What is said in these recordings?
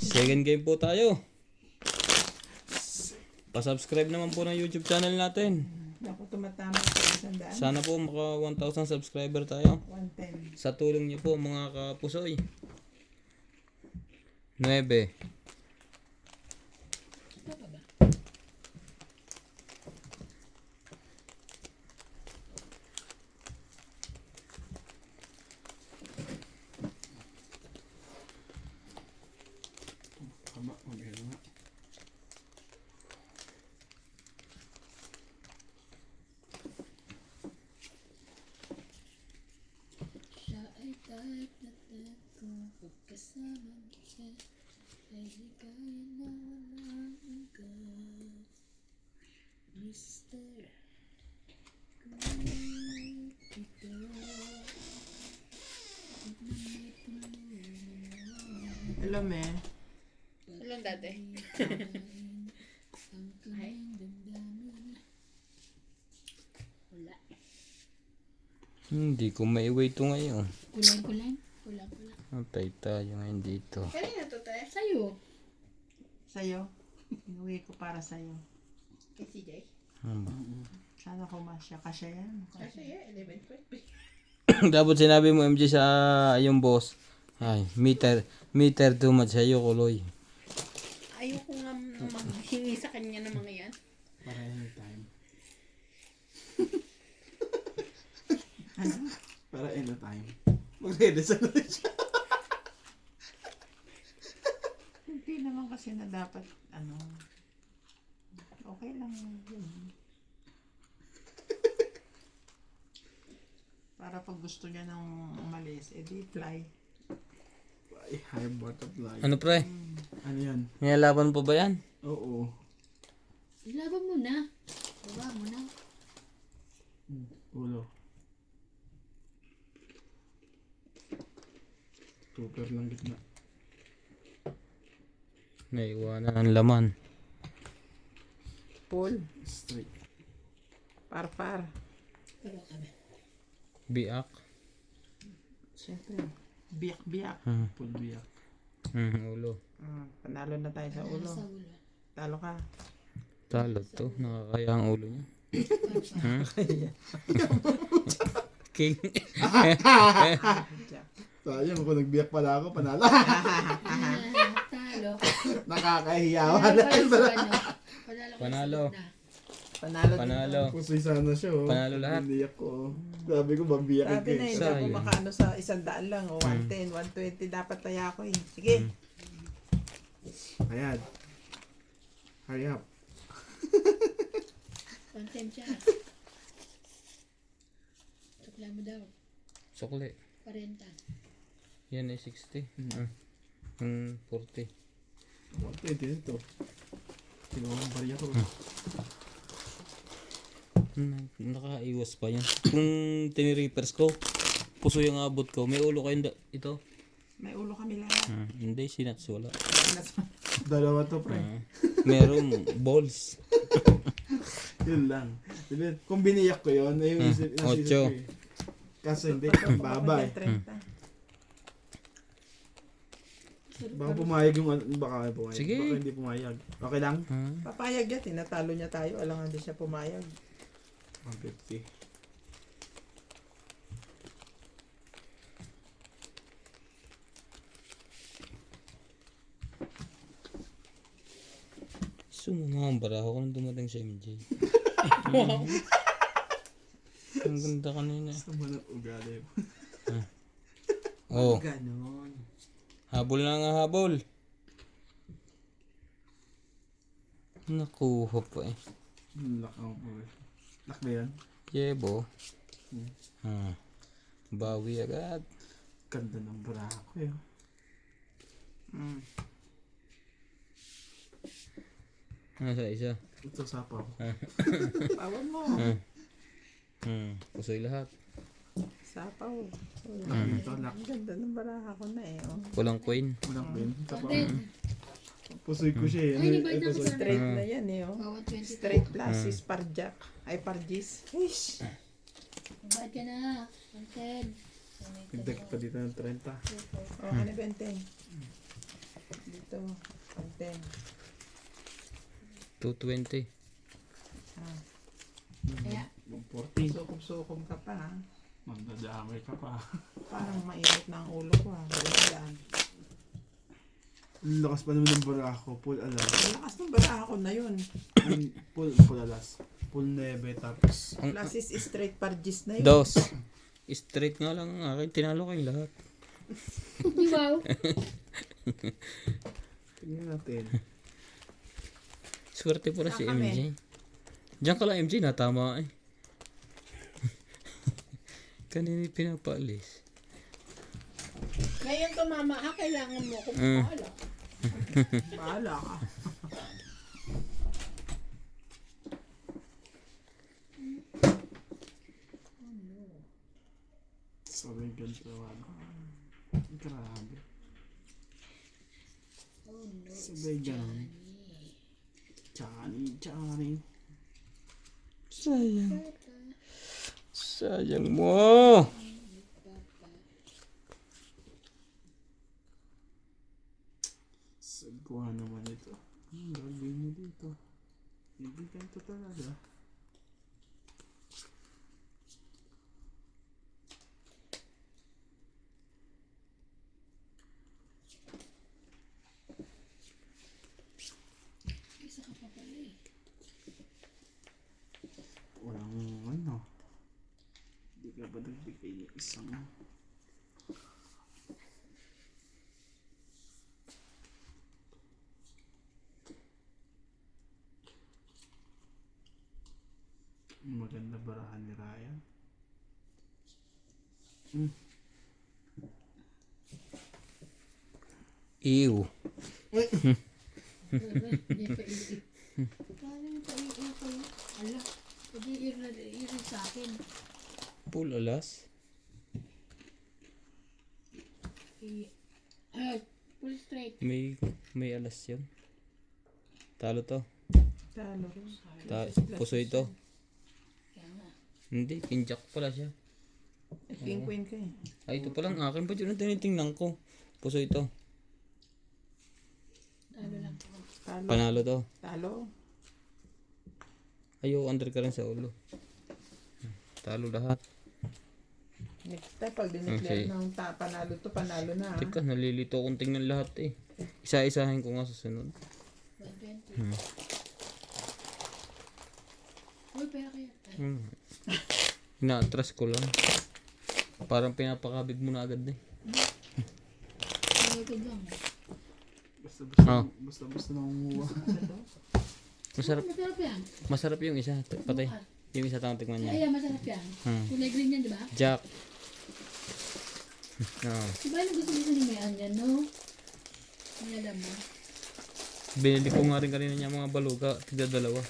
Second game po tayo. Pa-subscribe naman po ng YouTube channel natin. Naku, tumatama sa 100. Sana po maka 1,000 subscriber tayo. 110. Sa tulong niyo po mga kapusoy. 9. Tama, maganda nga. Siya ay kahit natin ko pagkasama siya ay di kaya na walang hanggan. Mister, kung ito Hello, me. Ilan dati? ang kanyang damdamin. Wala. Hindi ko maiway ito ngayon. Kulang. Antay tayo ngayon dito. Kanina to tayo? Sa'yo. Sa'yo. Inuwi ko para sa'yo. Kay CJ? Ano ba? Sana kumasya. Kasya yan. Kasi 11:12. Dapat sinabi mo MJ sa yung boss. Ay, meter too much sa'yo, kuloy. Ayoko nga maghingi sa kanya ng mga yan. Para anytime. Para anytime. Magre-resign na siya. Hindi naman kasi na dapat, okay lang yun. Para pag gusto niya nang umalis, edi fly. Ay, high butterfly. Ano pre? Ano yan? May laban pa ba yan? Oo. Ilaban mo na. Baba mo na. Ulo. Super lang gitna. Naiwanan ang laman. Pull. Straight. Par. Pero kami. Biak. Siyempre. Biyak. Full biyak. Ulo. Panalo na tayo sa ulo. Sa ulo. Talo ka. Talo to. Nakakaya ang ulo niya. King. Sayang kung nagbiyak pala ako, panalo. Talo. Nakakahiyawan. Panalo. Panalo. Pusoy sana siya, oh. Panalo lahat. Hindi ako. Sabi ko, mabiyak Sabi na, hindi ako Sayang. makaano sa 100 lang. O 110, 120. Dapat taya ako eh. Sige. Ayan. Hurry up. One time siya. Tukla mo daw. Sukli. 40. Yan ay 60. 40. 120 nito. Tinawang bariya ko. Nakaiwas pa yan. Kung tiniripers ko, puso yung abot ko. May ulo kayong ito? May ulo kami lahat. Hindi, sinats wala. Dalawa to, pre. Meron balls. Yun lang. Diba, kung biniyak ko yun, ay yung isip ko Ocho. eh. Kaso hindi, babay. 30. Baka pumayag yung baka pumayag. Sige. Baka hindi pumayag. Okay lang? Papayag yan. Tinatalo niya tayo. Alam nga hindi siya pumayag. 150. Sumumambara ako nung dumating sa MJ. Ang ganda kanina. Sama ng ugali mo. Oh, Ganon. habol na nga habol. Nakuha pa eh. Lock ako po. Lock ba yan? Yebo. Bawi agad. Ganda ng bra ko yun. Nasa isa. Ito sapa ko. Pawan mo. Pusoy lahat. Sapaw. Ito lock. Ang ganda ng baraha ko na eh. Oh. Walang queen. Walang pin. Sapa ko. Ben. Pusoy ko siya eh. Ay, di ba Ito ito so. Straight na yan eh. Oh. 120. Straight plus is parjak. Ay parjis. Ish. Ba't ka na? 110. Nagdag pa dito ng 30. Oh, ano ba yung 10? Dito. Ito, 110. 220. Ah, Kaya, 140. sukob-sukob ka pa ha. Magdadamay ka pa. Parang mainit na ang ulo ko ha. Walang. Ang lakas pa naman ng bara ko. Full alas. Ang lakas ng barako na yun. Full alas. Full 9 tapos. Plus is straight pargis na yun. Dos. Straight nga lang ang akin. Tinalo kayong lahat. wow. Tingnan natin. Swerte pala si Saan kami? MJ. Diyan ka lang MJ, natama eh. Kanina pinapaalis. Ngayon tumama ka, kailangan mo kung Mm. paala. Bahala ka. Sabi ganito ano. Grabe. Oh no, Sabay ganun. Johnny. Johnny. Sayang. Sayang mo. Sagwa naman ito. Ang gagawin niyo dito. Hindi ganito talaga. Isa ka pa pala eh. Walang ano. Hindi ka ba nagbigay ng isang maganda barahan ni Ryan? Ew. Hindi pa iir. Paano yung pa-iir ko yun? Ala, pag-iir na iir sa akin. Full alas. Full straight. May alas yun. Talo to. Talo rin. Puso ito. Kaya nga. Hindi, kinjak pala siya. King queen ka eh. Ay, ito palang akin pa yun ang tinitingnan ko. Puso ito. Talo lang. Talo. Panalo to. Talo. Ayo, under ka rin sa ulo. Talo lahat. Next time, pag dineclare Okay. ng panalo to, panalo na ha. Teka, nalilito akong tingnan lahat eh. Isa-isahin ko nga sa sunod. 120. Uy, pera kaya. Ina-atras ko lang. Parang pinapakabig mo na agad eh. Ay, lang. Ah. Basta nangunguha. Masarap. Masarap yan. Masarap yung isa. Patay. Yung isa tayong tikman niya. Ay, masarap yan. Hmm. Kulay green yan, di ba? Jack. No. Diba yung gusto ni Mayan yan, no? May alam mo. Binili ko nga rin kanina niya mga baluga. Tigda dalawa.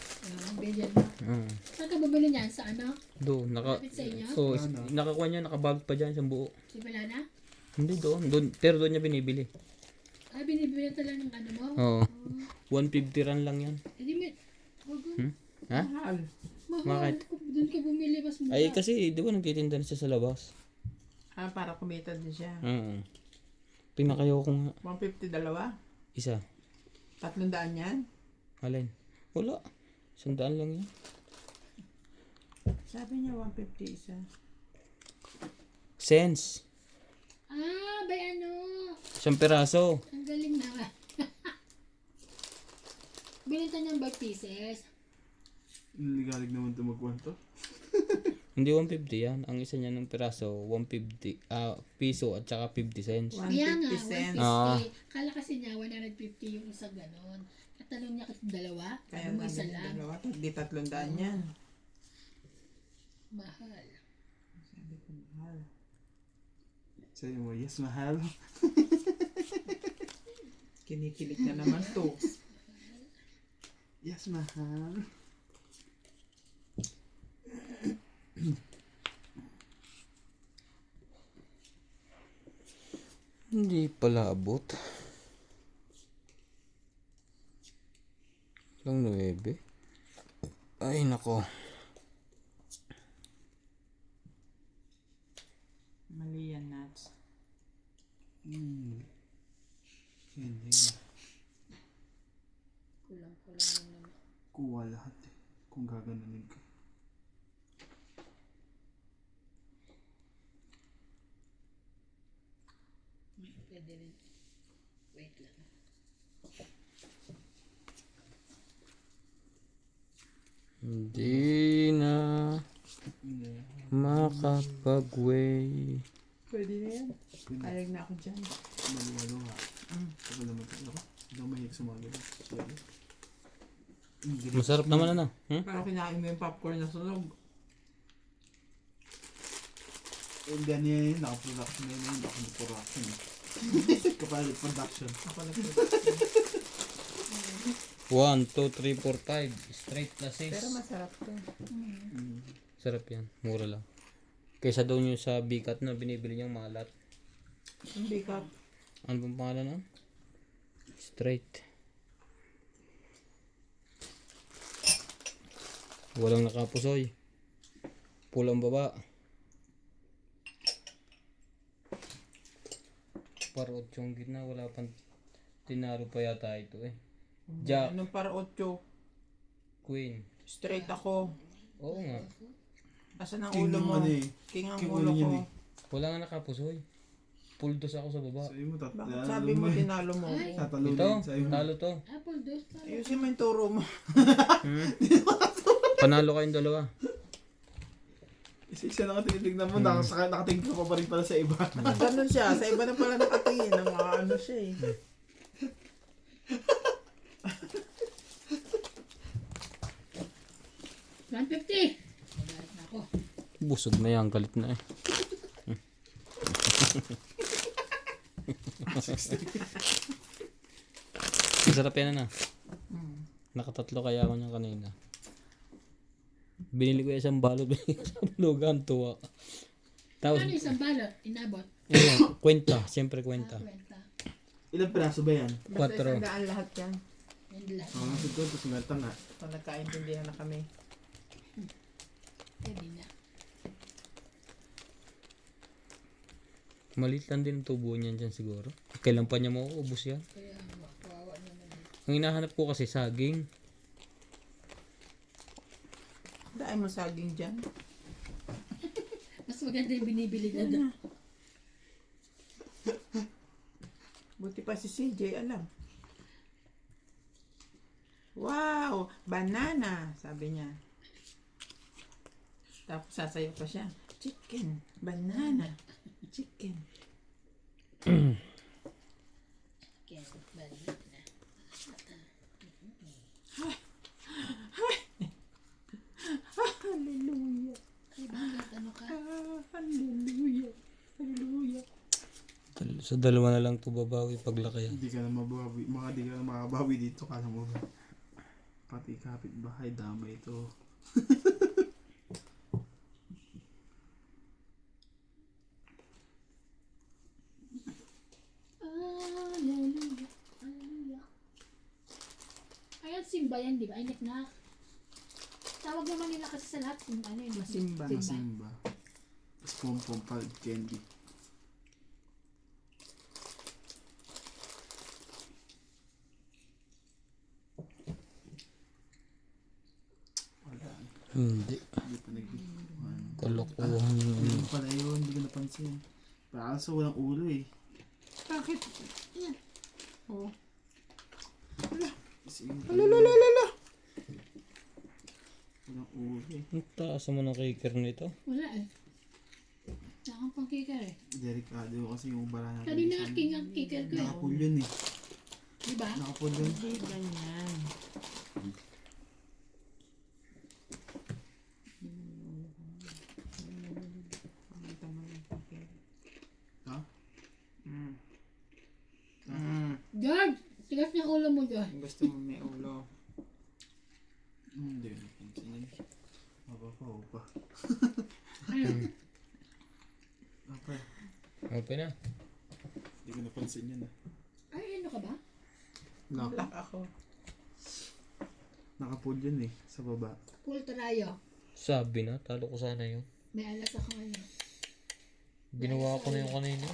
Bilyan mo. Hmm. Saan ka babili niyan? Sa ano? Doon. Malapit sa inyo? So, nakakuha niya. Nakabag pa dyan isang buo. Si Balana? Hindi doon. Pero doon niya binibili. Ah, binibili talaga ng ano mo? Oo. 150 ran lang yan. Hindi mo. Huwag ko. Ha? Mahal. Mahal. Bakit? Doon ka bumili, mas mura. Ay kasi, di ba nagtitinda na siya sa labas? Ah, para kumita din siya. Oo. Pinakayaw ko nga. 150 dalawa? Isa. 300 yan? Alin? Wala. 100 lang yan. Sabi niya 150 isa. Cents. Ah, bay ano? 1 peraso. Ang galing na. Binenta niyang by pieces. Ligalig naman ito magkwento. Hindi 150 yan. Ang isa niya ng peraso, 150 piso at saka 50 cents. 150 Kaya nga, cents. 150. Ah. Kala kasi niya 150 yung isa ganon. Katanong niya kasi dalawa. Kaya Sabi mo isa namin lang. dalawa. Di 300 yan. Mahal. Sabi ko mahal. Sabi mo, yes, mahal. Kinikilig na naman to. Yes, mahal. Hindi pala abot. Lang 9. Ay nako. Mali yan, Nats. Hindi. kung gaganunin ko. Pwede rin. Wait lang. Hindi na Hindi. makapag-way. Pwede na yan. Ayag na ako dyan. Maluwa-luwa. Kapag naman tayo ako. Hindi ako mahilig sumagay. Sorry. Masarap naman ano. Pero kinain mo yung popcorn na sunog. And then yun, naka-production na yun. Naka-production. Kapalit production. Ako nag- 1, 2, 3, 4, 5. Straight na sis. Pero masarap to. Sarap yan. Mura lang. Kaysa doon yung sa bikat na binibili niyang malat. Ang bigat. Ano bang pangalan nun? Straight. Walang nakapusoy. Pulang baba. Parot yung gitna. Wala pang tinaro pa yata ito eh. Jack, Anong para 8? Queen. Straight ako. Oo nga. Asan ang King ulo ng mo? ano eh. King ang King ulo ulo ko. yun eh. Wala nga nakapusoy. Puldos ako sa baba. Sa'yo mo Bakit sabi mo tinalo mo? Ay. Tatalunin Ito, sa'yo mo. talo to. Apple dos. Talo. Ayusin mo yung turo mo. Panalo kayong dalawa. Isa-isa na ka tinitignan mo. Nakatingin ka pa rin pala sa iba. Ganun siya. Sa iba na pala nakatingin. Ang mga ano siya eh. $150. Magalit na ako. Busog na yan, galit na eh. Masarap yan na. Nakatatlo kaya ako niya kanina. Binili ko isang balot, binili ko isang lugan, tuwa. Tapos, Ano isang balot? Inabot. ayun, kwenta, siyempre kwenta. Kwenta. Ilang piraso ba yan? Basta 4. 100 lahat yan. Yan lang. Oo, nasa ito. Tapos merta nga. So nagkaintindihan na kami. Pwede na. Maliit lang din ang tubo niyan dyan siguro. Kailan pa niya mauubos yan? Kaya kawawa naman. Ang hinahanap ko kasi saging. Dahil mo saging dyan. Mas maganda yung binibili na doon. Buti pa si CJ, alam. Wow! Banana! Sabi niya. Tapos sasayaw pa siya. Chicken! Banana! Chicken! Kaya balik na. Hallelujah! Ay, bakit? Ano ka? Hallelujah! Hallelujah! Sa dalawa na lang to babawi paglaki yan. Hindi ka na mabawi. Di ka na makabawi dito. Kala mo ba? Pati kapitbahay. Dama ito. Hallelujah. Hallelujah. Ayan, simba yan, di ba? Ay, na. Tawag naman nila kasi sa lahat. Ano yun? Masimba. Masimba. Tapos pom-pom pa. Candy. Wala. Hindi. Hindi pa nagbibuhan. Kalokohan yung ano. Ano pala yun? Hindi ko napansin. Parang sa walang ulo eh. Bakit? Ayan. Oh. Kasi yun. Lalalala! Walang ulo eh. Ang taas mo ng kicker nito. Wala eh. Nakang pang kicker eh. Delikado kasi yung bara natin. Kanina king ang kicker ko eh. Nakapul yun eh. Di ba? Nakapul yun. Hindi ganyan. Ha? George! Tigas niya ulo mo, George. Gusto mo may ulo. Hindi ko napansin yun. Mapapaw pa. Ano? Apa? Okay na. Hindi ko napansin yun ah. Ay, ano ka ba? Black ako. Nakapul yun eh. Sa baba. Full trayo. Sabi na, talo ko sana yun. May alas ako ngayon. Ginawa ko na yung kanina.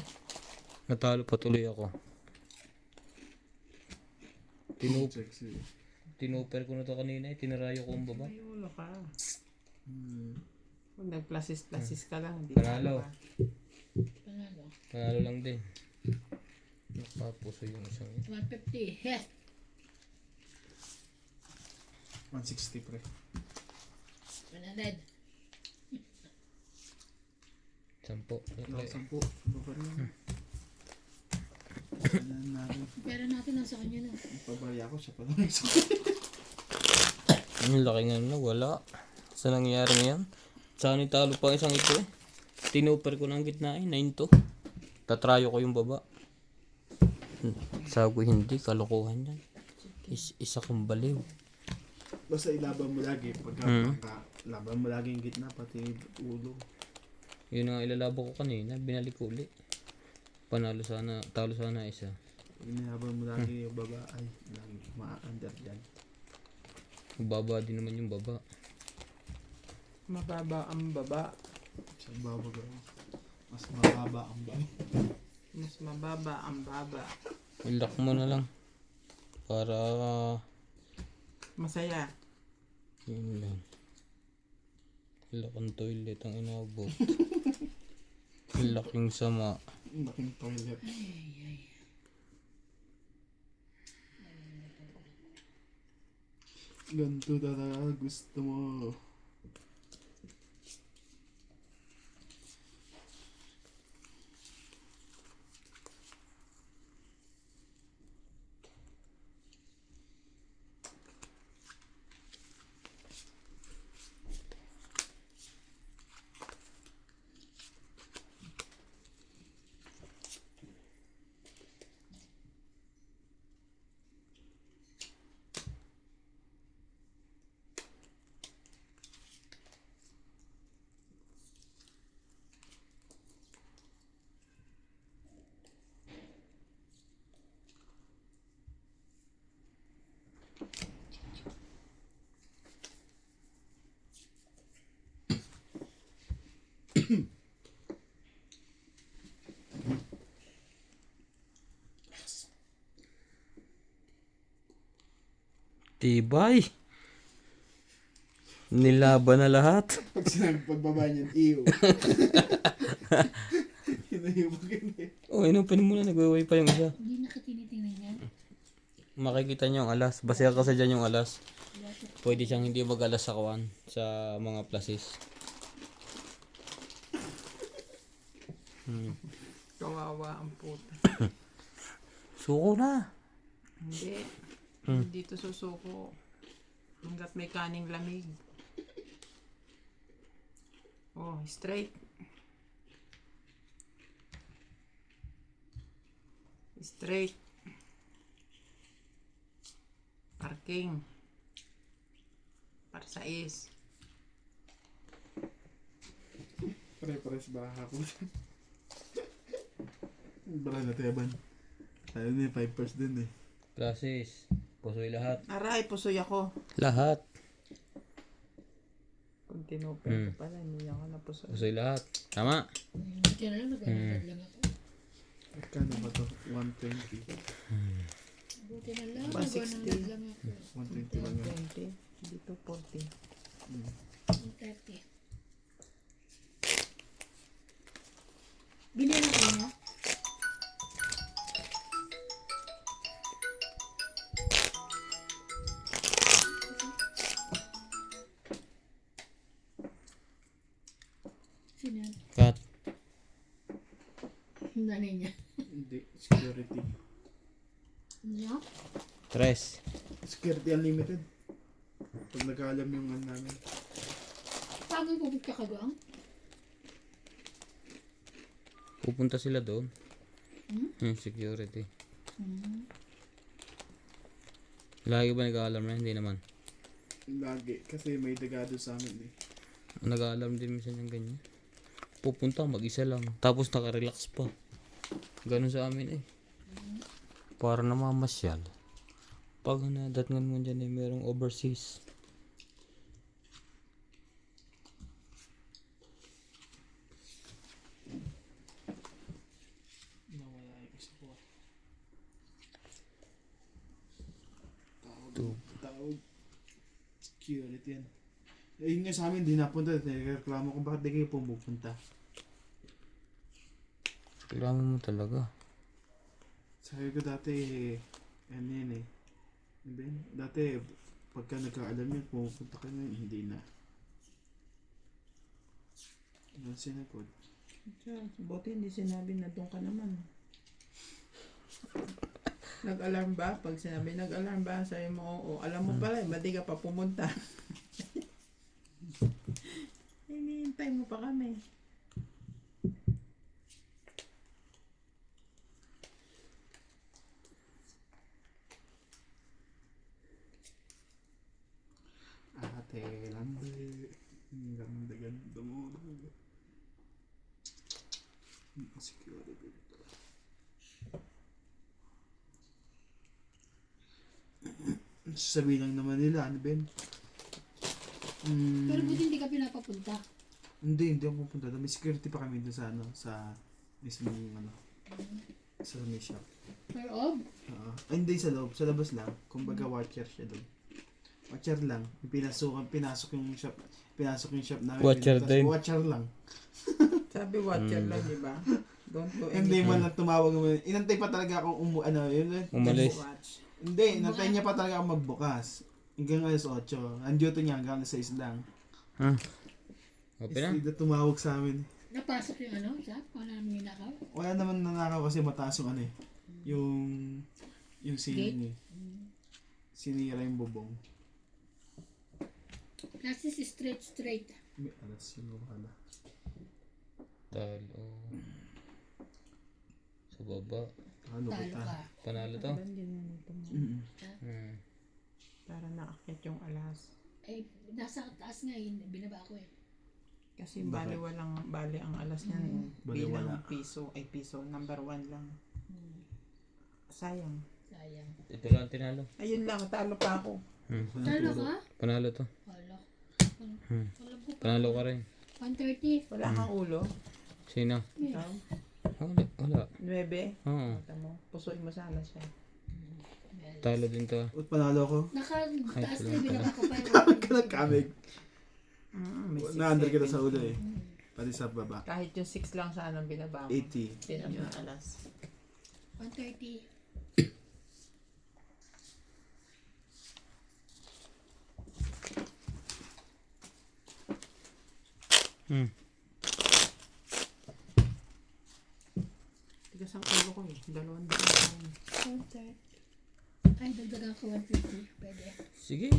Natalo pa tuloy ako. Sexy. Tinoper ko na to kanina eh. Tinarayo ko ang baba. May ulo ka. Hmm. Kung nagplasis-plasis ka lang, hindi Panalo. ka. Panalo. Panalo lang din. Nakapuso yung isang yun. 150. Yes. 160 pre. 100. Sampo. Ikaw, 10. Iba pa rin. Ano natin. Pera natin nasa kanya na. Pabarya ko siya pa lang. Ang laki nga na, wala. Sa nangyari ngayon? Saan italo pa isang ito eh. Tinoper ko ng gitna eh, 9 to. Tatrayo ko yung baba. Sabi ko hindi, kalokohan yan. Isa kong baliw. Basta ilaban mo lagi. Pagka laban mo lagi yung gitna, pati ulo. Yun ang ilalabo ko kanina, binalik ko uli. Panalo sana, talo sana isa. Inilaban mo lagi yung baba. Ay, lagi ma-under dyan. Baba din naman yung baba. Mababa ang baba. Sa baba guys. Mas mababa ang baba. Mas mababa ang baba. Ilak mo na lang. Para, Masaya. yun lang. Ilak ang toilet ang inabot. Ilak yung sama. Laking toilet. Ganito talaga gusto mo. Tibay. Nilaban na lahat. Pag sinabi pagbaba niyan, iyo. Hinahimag yun eh. Oh, inupin mo na, nagwaway pa yung isa. Hindi nakatinitingnan yan. Makikita nyo ang alas. Basta kasi dyan yung alas. Pwede siyang hindi mag-alas sa kawan. Sa mga plasis. Kawawa ang puta. Suko na. Hindi. Hindi to susuko. Hanggat may kaning lamig. Oh, straight. Straight. Parking. Parsais. Pare-pares baha ko. Bara na teban. Tayo na 5% din eh. Plasis. Pusoy lahat. Aray, pusoy ako. Lahat. Kung tinupin ko pala, hindi ako na pusoy. Pusoy lahat. Tama. Buti na lang, nag-alagad lang ako. Kano ba to? 120. Buti na lang, 160. nag-alagad lang ako. 120 lang yun. 20. Dito 40. 130. Binili ko niya. Sino yan? Cut. Nanay niya. Hindi. Security. Niya? Tres. Security unlimited. Pag nag-alam yung ano namin. Paano yung pupit kakagang? Pupunta sila doon. Security. Lagi ba nag-aalarm na? Hindi naman. Lagi. Kasi may dagado sa amin eh. Nag-aalarm din minsan yung ganyan. Pupunta mag-isa lang. Tapos naka-relax pa. Ganun sa amin eh. Para namamasyal. Pag nadatngan mo dyan eh, merong overseas. Nawala yung isa ko. Two. Tao Tawag. Security yan. Eh, yun nga sa amin, di napunta. Reklamo kung bakit di kayo pumupunta. Kailangan mo talaga. Sabi ko dati, ano yan eh. Ano ba yun? Dati, pagka nagkaalam yun, pumupunta ka na, hindi na. Ano sinagod? Buti hindi sinabi na doon ka naman. Nag-alarm ba? Pag sinabi nag-alarm ba, sabi mo oo. Alam mo pala, ba't di ka pa pumunta? Hinihintay mo pa kami. Ate, landi. Ganda mo. Security dito. Sasabihin lang naman nila, ano Ben? Pero buti hindi ka pinapapunta. Hindi ako pupunta. May security pa kami doon sa ano, sa mismo ano, sa may shop. Pero, Ay, hindi sa loob, sa labas lang. Kumbaga watcher siya doon. Watcher lang. Pinasok yung shop namin. Watcher Tapos din. Watcher lang. Sabi watcher lang, di ba? Don't do Hindi anything. man lang tumawag naman. Inantay pa talaga ako Umalis. Watch. Hindi, inantay niya pa talaga ako magbukas. Hanggang alas 8. Ang duty niya hanggang alas 6 lang. Okay na? Hindi na tumawag sa amin. napasok yung ano, sa wala naman ninakaw. Wala naman nanakaw kasi mataas yung ano eh. Yung ceiling eh. Sinira yung bubong. Kasi si straight. May alas yun wala. Talo. Sa baba. Ano Talo kita? ka. Panalo to? Tandaan din mo nito mo. Hmm. Para naakyat yung alas. Eh, nasa taas nga yun, binaba ko eh. Kasi Bakit? bali ang alas niyan Baliwala. bilang piso, number 1 lang. Sayang. Sayang. Ito lang tinalo. Ayun lang, talo pa ako. Talo ka? Panalo to. Wala. Hmm. Alam ko pa. Panalo ka rin. 130. Wala kang ulo. Sino? Ikaw? Wala. 9. Oo. Mata mo. Pusuin mo sana siya. Talo din to. Ut panalo ko. Naka-taas Ay, na binaba ko pa Kamig yung ka ng kamig. May Na-under kita 6, sa ulo eh. Pati sa baba. Kahit yung 6 lang sana ang binaba mo. 80. Tinan mo yung alas. 130. Hmm. Tigas ang ulo ko eh. 200. 130. Ay, dagdagan ko 150. Pwede. Sige.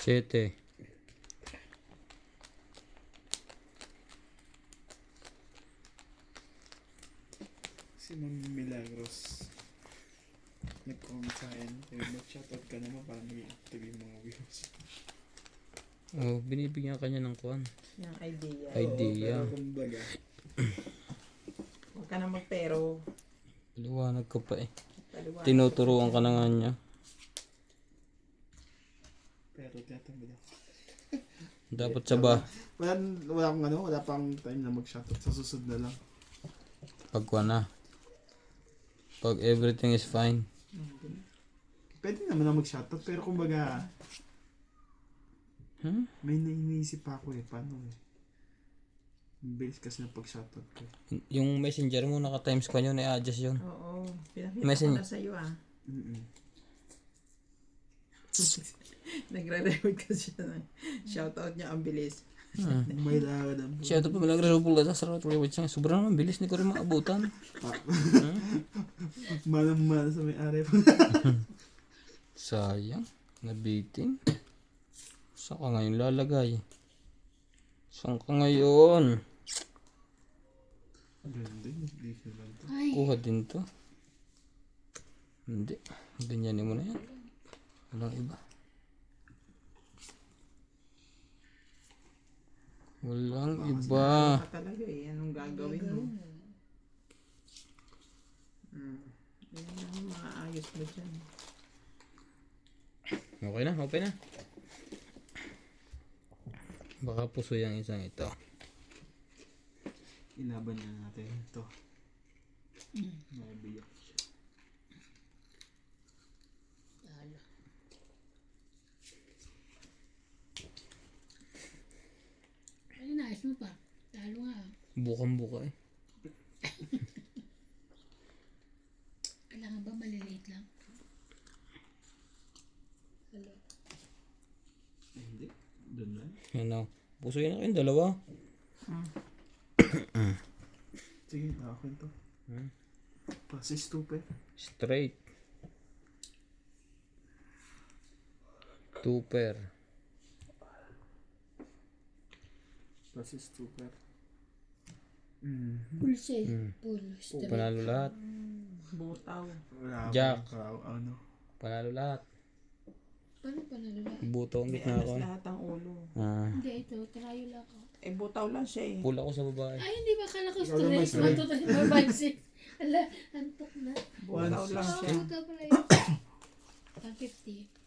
7. Si Ma'am Milagros. Nag-comment sa akin. Mag-shoutout ka naman para mag-active yung mga views. Oh, binibigyan ka niya ng kuwan. Yung idea. Idea. Pero kumbaga, Huwag ka na magpero. Liwanag ka pa eh. Paliwanag. Tinuturuan ka na nga niya. pero tiyatambal ako. Dapat sa ba? Wala pang time na mag-shoutout. Sa susunod na lang. Pagkuha na. Pag everything is fine. Pwede naman na mag-shoutout pero kumbaga, may iniisip pa ako eh. Paano eh? Ang bilis kasi ng pag-shoutout ko. Yung messenger mo naka-times ko yun, i-adjust yun. Oo. Pinakita Messenger. ko na sa'yo ah. Mm-mm. Nagre-record kasi siya ng shoutout niya ang bilis. May lakad ang Siya ito pag nagre-repul ka sa record siya. Sobrang naman bilis, hindi ko rin maabutan. Manang-mana sa may-ari. Sayang. Nabitin. Saan ka ngayon lalagay? Saan ka ngayon? Ganda yun. Dito lang to. Ay, Kuha din to. Hindi. Ganyanin mo na yan. Walang iba. Walang iba. Ka talaga eh. Anong gagawin mo? Yan lang yung mga ayos mo dyan. Okay na, okay na. Baka puso yung isang ito. Inaban na natin ito. Mabiyak siya. bukang-buka eh. Kailangan ba maliliit lang? Hello. Hindi. Doon lang. Ano, pusoy na kayong dalawa. Sige, akin to. Hmm. Pasis tupe. Straight. Tuper. Pasis tupe. Pulse. Hmm. Straight. Panalo lahat. Butaw. Wala Jack. Ano. Panalo lahat. Paano panalo lang? Buto ang May gitna alas ko. lahat ang ulo. Ah. Hindi, ito. Tirayo lang ako. Eh, butaw lang siya eh. Pula ko sa babae. Ay, hindi ba? Kala ko Ikaw lang may stress. stress. Matutuloy ba 5-6? Ala, antok na. Butaw lang Oo, siya. ito pala yun. 150.